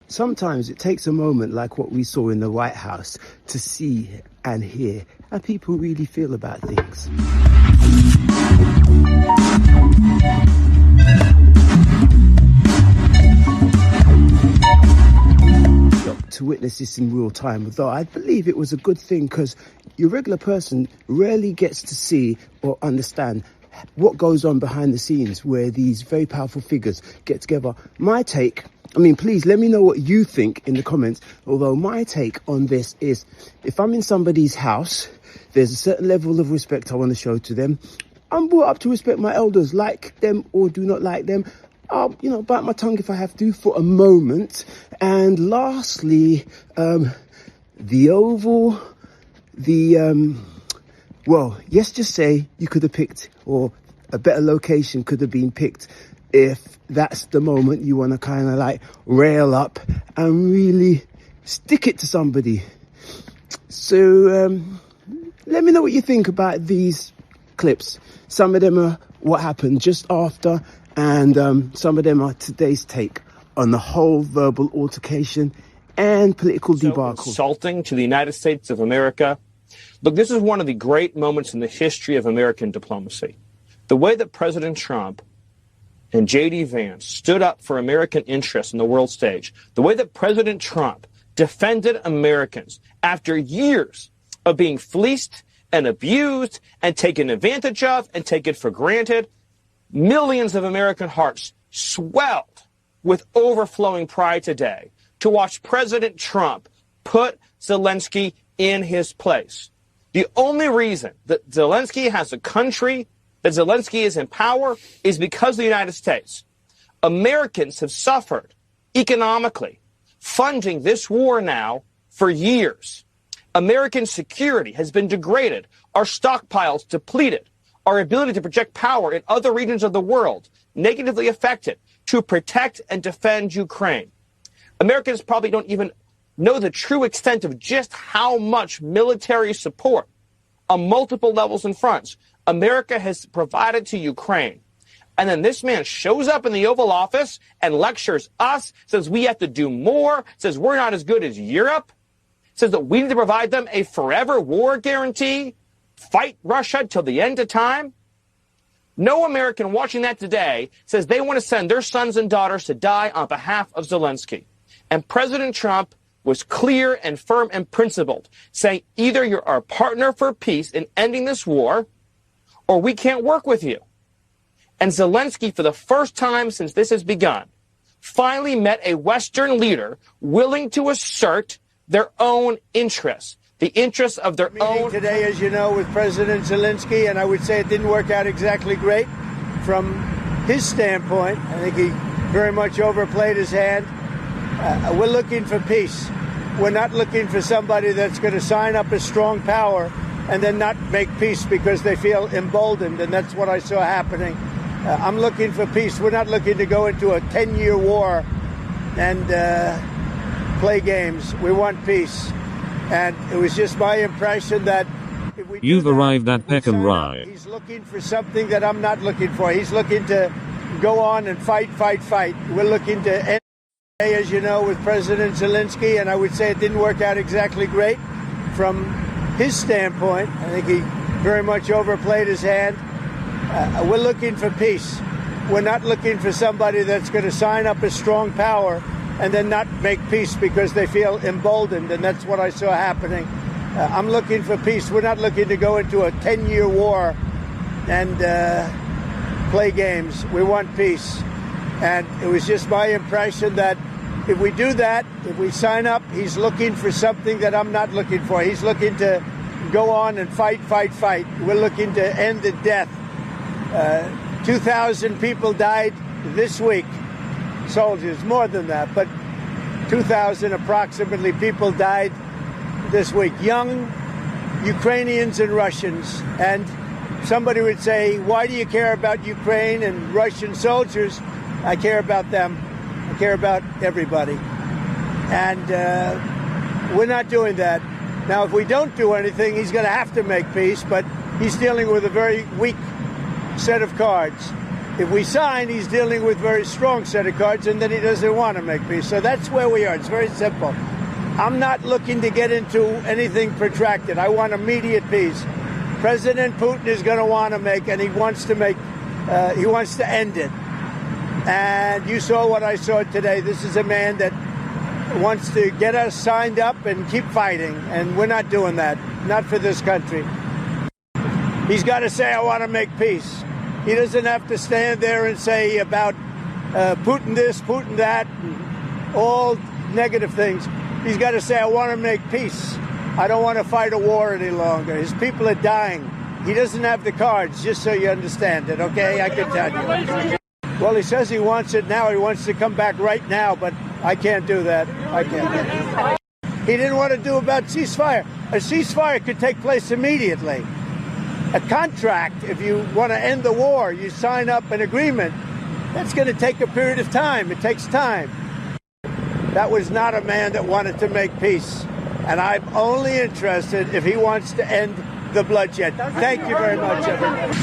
Sometimes it takes a moment like what we saw in the White House to see and hear how people really feel about things. To witness this in real time, though I believe it was a good thing, because your regular person rarely gets to see or understand what goes on behind the scenes where these very powerful figures get together. My take, please let me know what you think in the comments, although my take on this is, if I'm in somebody's house, there's a certain level of respect I want to show to them. I'm brought up to respect my elders, like them or do not like them. I'll, bite my tongue if I have to for a moment. And lastly, the Oval, let's just say you could have picked, or a better location could have been picked, if that's the moment you want to kind of like rail up and really stick it to somebody. So let me know what you think about these clips. Some of them are what happened just after, and some of them are today's take on the whole verbal altercation and political debacle. Insulting to the United States of America. Look, this is one of the great moments in the history of American diplomacy. The way that President Trump and J.D. Vance stood up for American interests on the world stage, the way that President Trump defended Americans after years of being fleeced and abused and taken advantage of and taken for granted, millions of American hearts swelled with overflowing pride today to watch President Trump put Zelensky in his place. The only reason that Zelensky has a country, that Zelensky is in power, is because of the United States. Americans have suffered economically, funding this war now for years. American security has been degraded, our stockpiles depleted, our ability to project power in other regions of the world negatively affected to protect and defend Ukraine. Americans probably don't even know the true extent of just how much military support on multiple levels and fronts America has provided to Ukraine. And then this man shows up in the Oval Office and lectures us, says we have to do more, says we're not as good as Europe, says that we need to provide them a forever war guarantee, fight Russia till the end of time. No American watching that today says they want to send their sons and daughters to die on behalf of Zelensky. And President Trump was clear and firm and principled, saying either you're our partner for peace in ending this war, or we can't work with you. And Zelensky, for the first time since this has begun, finally met a Western leader willing to assert their own interests, the interests of their own. Today, as you know, with President Zelensky, and I would say it didn't work out exactly great from his standpoint. I think he very much overplayed his hand. We're looking for peace. We're not looking for somebody that's going to sign up as strong power and then not make peace because they feel emboldened, and that's what I saw happening. I'm looking for peace. We're not looking to go into a 10-year war and play games. We want peace. And it was just my impression that if we You've arrived at Peckham Rye. He's looking for something that I'm not looking for. He's looking to go on and fight. We're looking to end, as you know, with President Zelensky, and I would say it didn't work out exactly great from his standpoint. I think he very much overplayed his hand. We're looking for peace. We're not looking for somebody that's going to sign up as strong power and then not make peace because they feel emboldened, and that's what I saw happening. I'm looking for peace. We're not looking to go into a 10-year war and play games. We want peace. And it was just my impression that if we do that, if we sign up, he's looking for something that I'm not looking for. He's looking to go on and fight. We're looking to end the death. 2,000 people died this week. Soldiers, more than that, but 2,000 approximately people died this week. Young Ukrainians and Russians. And somebody would say, why do you care about Ukraine and Russian soldiers? I care about them. I care about everybody. And we're not doing that. Now, if we don't do anything, he's going to have to make peace, but he's dealing with a very weak set of cards. If we sign, he's dealing with a very strong set of cards, and then he doesn't want to make peace. So that's where we are. It's very simple. I'm not looking to get into anything protracted. I want immediate peace. President Putin is going to want to make, and he wants to end it. And you saw what I saw today. This is a man that wants to get us signed up and keep fighting, and we're not doing that. Not for this country. He's got to say, I want to make peace. He doesn't have to stand there and say about Putin this, Putin that, and all negative things. He's got to say, I want to make peace. I don't want to fight a war any longer. His people are dying. He doesn't have the cards, just so you understand it, okay? I can tell you. Well, he says he wants it now. He wants to come back right now, but I can't do that. I can't. He didn't want to do about ceasefire. A ceasefire could take place immediately. A contract, if you want to end the war, you sign up an agreement. That's going to take a period of time. It takes time. That was not a man that wanted to make peace. And I'm only interested if he wants to end the bloodshed. Thank you very much, everybody.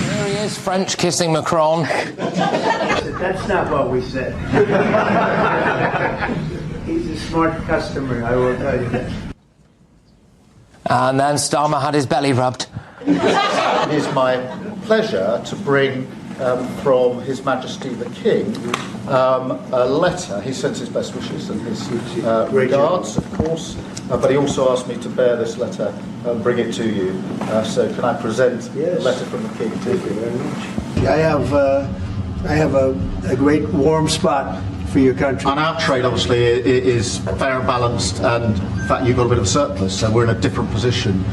There he is, French kissing Macron. That's not what we said. He's a smart customer, I will tell you that. And then Starmer had his belly rubbed. It is my pleasure to bring from His Majesty the King a letter. He sends his best wishes and his regards, of course, but he also asked me to bear this letter and bring it to you. So can I present the letter from the King to you? Thank you very much. I have a great warm spot for your country. And our trade, obviously, is fair and balanced, and in fact, you've got a bit of a surplus, so we're in a different position.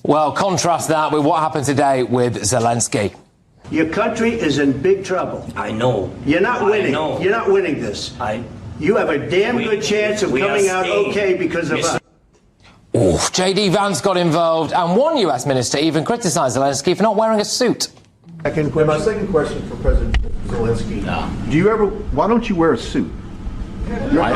Well, contrast that with what happened today with Zelensky. Your country is in big trouble. I know. You're not winning. I know. You're not winning this. You have a damn good chance of coming out okay because of us. Oof, J.D. Vance got involved, and one US minister even criticised Zelensky for not wearing a suit. Second question. My second question for President Zelensky. Why don't you wear a suit? Why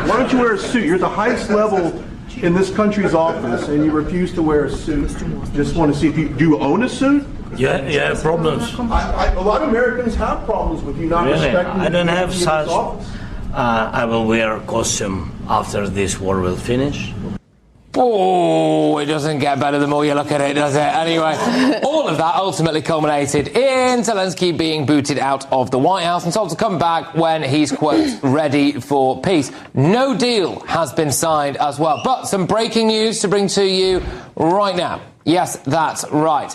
don't you wear a suit? You're at the highest level in this country's office, and you refuse to wear a suit. Just want to see if do you own a suit? Yeah, problems. A lot of Americans have problems with you not respecting. I don't have such. Office. I will wear a costume after this war will finish. Oh, it doesn't get better the more you look at it, does it? Anyway, all of that ultimately culminated in Zelensky being booted out of the White House and told to come back when he's, quote, ready for peace. No deal has been signed as well. But some breaking news to bring to you right now. Yes, that's right.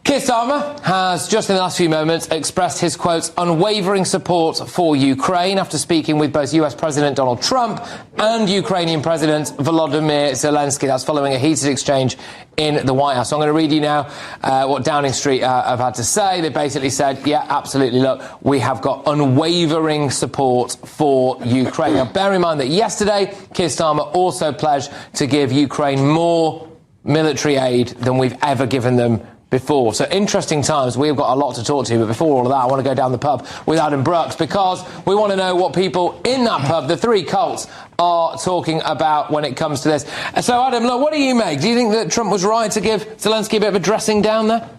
Kier Starmer has just in the last few moments expressed his, quote, unwavering support for Ukraine after speaking with both US President Donald Trump and Ukrainian President Volodymyr Zelensky. That's following a heated exchange in the White House. So I'm going to read you now what Downing Street have had to say. They basically said, yeah, absolutely, look, we have got unwavering support for Ukraine. Now, bear in mind that yesterday, Kier Starmer also pledged to give Ukraine more military aid than we've ever given them before. So interesting times. We've got a lot to talk to, but before all of that, I want to go down the pub with Adam Brooks because we want to know what people in that pub, the three cults, are talking about when it comes to this. So, Adam, look, what do you make? Do you think that Trump was right to give Zelensky a bit of a dressing down there?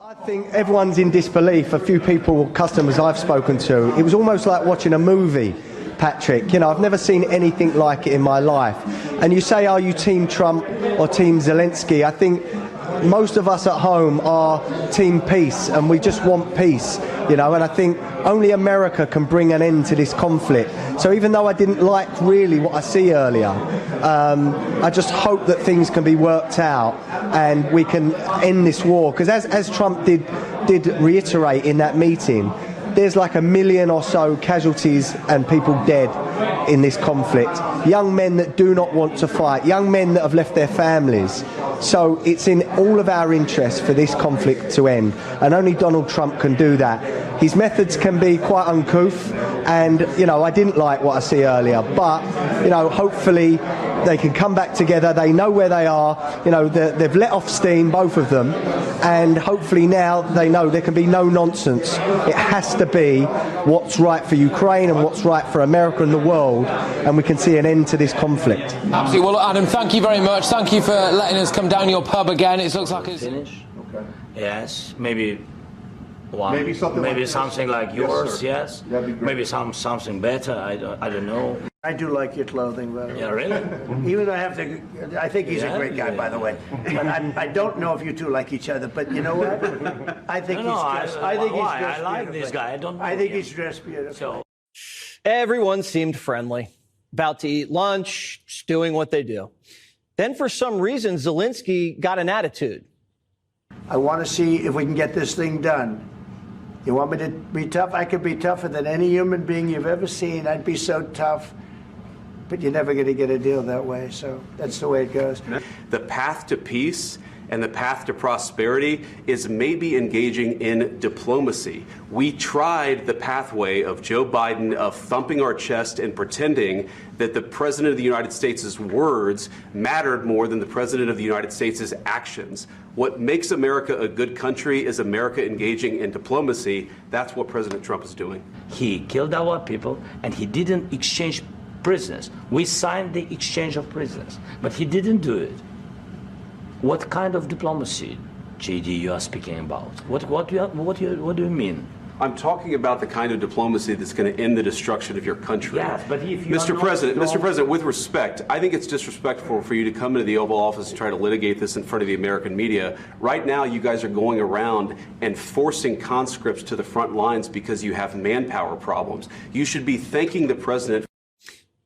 I think everyone's in disbelief. A few people, customers I've spoken to, it was almost like watching a movie. Patrick, you know, I've never seen anything like it in my life. And you say, are you Team Trump or Team Zelensky? I think most of us at home are Team Peace, and we just want peace, you know, and I think only America can bring an end to this conflict. So even though I didn't like really what I see earlier, I just hope that things can be worked out and we can end this war. Because as Trump did reiterate in that meeting, there's like 1 million or so casualties and people dead in this conflict. Young men that do not want to fight, young men that have left their families. So it's in all of our interests for this conflict to end, and only Donald Trump can do that. His methods can be quite uncouth, and, you know, I didn't like what I see earlier, but, you know, hopefully They can come back together. They know where they are. You know, they've let off steam, both of them, and hopefully now they know there can be no nonsense. It has to be what's right for Ukraine and what's right for America and the world, and we can see an end to this conflict. Absolutely. Well, Adam, thank you very much. Thank you for letting us come down your pub again. It looks like it's... Finish? Okay. Yes, maybe one. Maybe something like yours, yes. That'd be great. Maybe something better, I don't know. I do like your clothing, by the way. Yeah, really? Even though I think he's a great guy, by the way. But I don't know if you two like each other. But you know what? I think he's dressed. I think he's dressed I like beautifully. this guy. I don't know I think him. he's dressed beautifully. So, Everyone seemed friendly, about to eat lunch, just doing what they do. Then, for some reason, Zelensky got an attitude. I want to see if we can get this thing done. You want me to be tough? I could be tougher than any human being you've ever seen. I'd be so tough. But you're never going to get a deal that way. So that's the way it goes. The path to peace and the path to prosperity is maybe engaging in diplomacy. We tried the pathway of Joe Biden of thumping our chest and pretending that the President of the United States' words mattered more than the President of the United States' actions. What makes America a good country is America engaging in diplomacy. That's what President Trump is doing. he killed our people, and he didn't exchange prisoners. We signed the exchange of prisoners, but he didn't do it. What kind of diplomacy, JD, you are speaking about? What do you mean? I'm talking about the kind of diplomacy that's going to end the destruction of your country. Yes, but if you Mr. President, with respect, I think it's disrespectful for you to come into the Oval Office and try to litigate this in front of the American media. Right now, you guys are going around and forcing conscripts to the front lines because you have manpower problems. You should be thanking the president.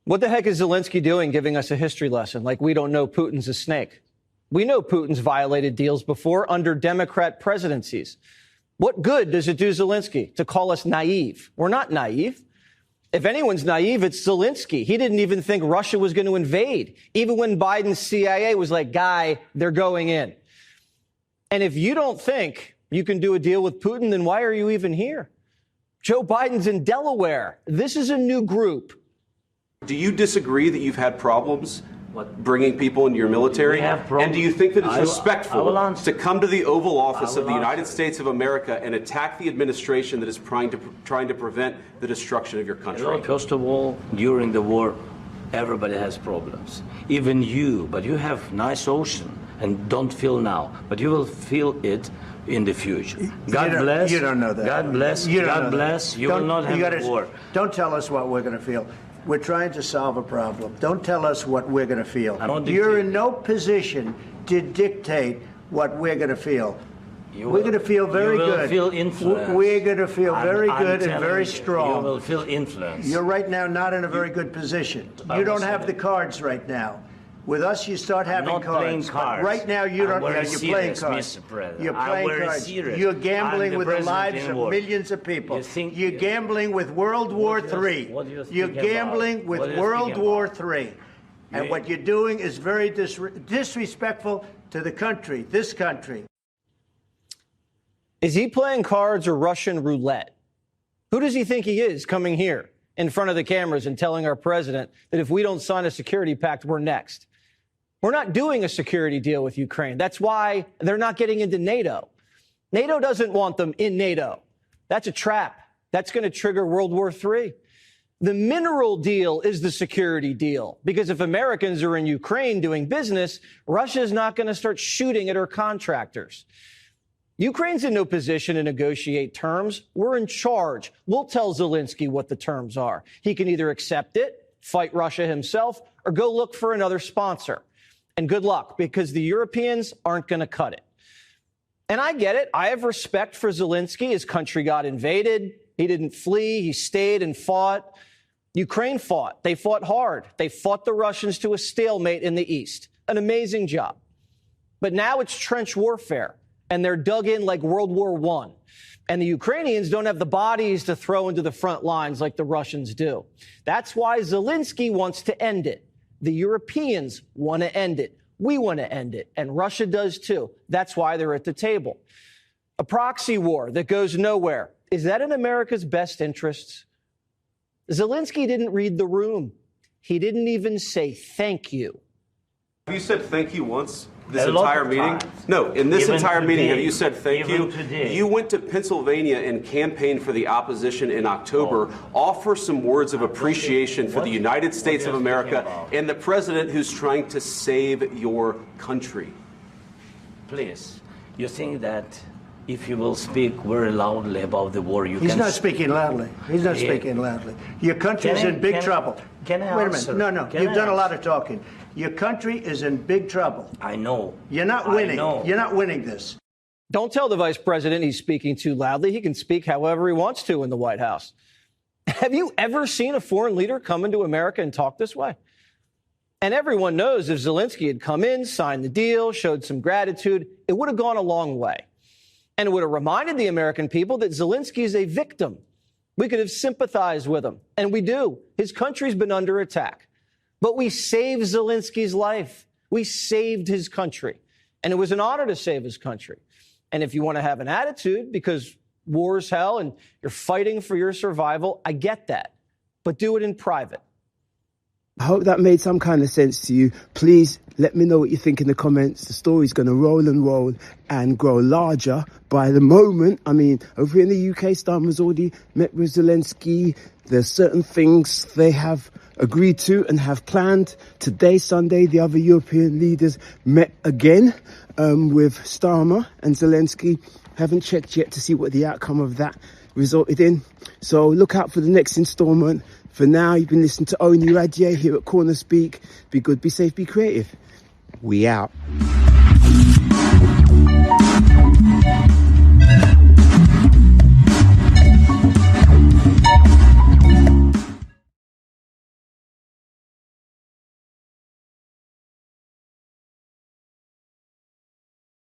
What the heck is Zelensky doing giving us a history lesson like we don't know Putin's a snake? We know Putin's violated deals before under Democrat presidencies. What good does it do Zelensky to call us naive? We're not naive. If anyone's naive, it's Zelensky. He didn't even think Russia was going to invade, even when Biden's CIA was like, guy, they're going in. And if you don't think you can do a deal with Putin, then why are you even here? Joe Biden's in Delaware. This is a new group. Do you disagree that you've had problems bringing people into your military? And do you think that it's respectful to come to the Oval Office of the United States of America and attack the administration that is trying to prevent the destruction of your country? Well, first of all, during the war, everybody has problems. Even you, but you have nice ocean and don't feel now, but you will feel it in the future. God bless. You don't know that. God bless. God bless. You will not have a war. Don't tell us what we're going to feel. We're trying to solve a problem. Don't tell us what we're going to feel. You're in no position to dictate what we're going to feel. We're going to feel very good. You will feel influence. We're going to feel very good and very strong. You will feel influence. You're right now not in a very good position. You don't have the cards right now. With us, you start having I'm not cards. playing cards. Right now, you don't. You're playing cards. Mr. President. You're playing cards. Serious. You're gambling with the lives of war. millions of people. You're gambling with World War III. You're gambling with World War III. And what you're doing is very disrespectful to the country, this country. Is he playing cards or Russian roulette? Who does he think he is coming here in front of the cameras and telling our president that if we don't sign a security pact, we're next? We're not doing a security deal with Ukraine. That's why they're not getting into NATO. NATO doesn't want them in NATO. That's a trap. That's going to trigger World War III. The mineral deal is the security deal, because if Americans are in Ukraine doing business, Russia's not going to start shooting at our contractors. Ukraine's in no position to negotiate terms. We're in charge. We'll tell Zelensky what the terms are. He can either accept it, fight Russia himself, or go look for another sponsor. And good luck, because the Europeans aren't going to cut it. And I get it. I have respect for Zelensky. His country got invaded. He didn't flee. He stayed and fought. Ukraine fought. They fought hard. They fought the Russians to a stalemate in the east. An amazing job. But now it's trench warfare, and they're dug in like World War I. And the Ukrainians don't have the bodies to throw into the front lines like the Russians do. That's why Zelensky wants to end it. The Europeans want to end it. We want to end it. And Russia does too. That's why they're at the table. A proxy war that goes nowhere. Is that in America's best interests? Zelensky didn't read the room. He didn't even say thank you. Have you said thank you once this A lot entire of meeting? times. No, in this Even entire meeting, today. have you said thank Even you? today. You went to Pennsylvania and campaigned for the opposition in October. Offer some words of appreciation for the United States of America and the president who's trying to save your country. Please, you think that if you will speak very loudly about the war, you He's can... not speaking loudly. He's not speaking loudly. Your country is in big trouble. Can I Wait a answer? minute. No. Can You've I done a lot answer? of talking. Your country is in big trouble. I know. You're not I winning. know. You're not winning this. Don't tell the vice president he's speaking too loudly. He can speak however he wants to in the White House. Have you ever seen a foreign leader come into America and talk this way? And everyone knows if Zelensky had come in, signed the deal, showed some gratitude, it would have gone a long way. And it would have reminded the American people that Zelensky is a victim. We could have sympathized with him, and we do. His country's been under attack. But we saved Zelensky's life. We saved his country. And it was an honor to save his country. And if you want to have an attitude because war is hell and you're fighting for your survival, I get that. But do it in private. I hope that made some kind of sense to you. Please let me know what you think in the comments. The story's going to roll and roll and grow larger by the moment. I mean, over in the UK, Starmer's already met with Zelensky. There's certain things they have agreed to and have planned. Today, Sunday, the other European leaders met again with Starmer and Zelensky. Haven't checked yet to see what the outcome of that resulted in. So look out for the next installment. For now, you've been listening to Oni Radye here at CornerSpeak. Be good, be safe, be creative. We out.